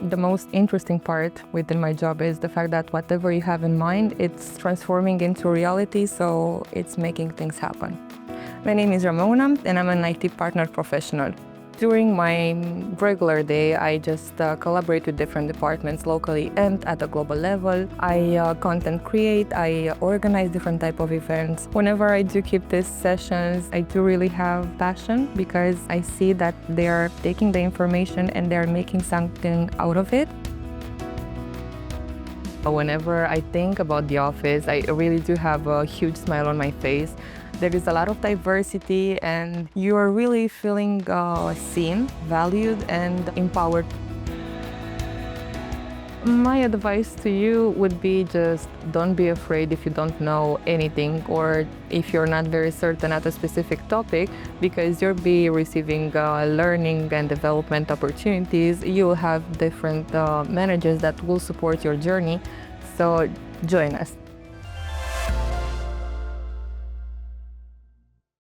The most interesting part within my job is the fact that whatever you have in mind, it's transforming into reality, so it's making things happen. My name is Ramona, and I'm an IT partner professional. During my regular day, I just collaborate with different departments locally and at a global level. I content create, I organize different type of events. Whenever I do keep these sessions, I do really have passion because I see that they are taking the information and they're making something out of it. Whenever I think about the office, I really do have a huge smile on my face. There is a lot of diversity and you are really feeling seen, valued, and empowered. My advice to you would be just don't be afraid if you don't know anything or if you're not very certain at a specific topic, because you'll be receiving learning and development opportunities. You will have different managers that will support your journey. So join us.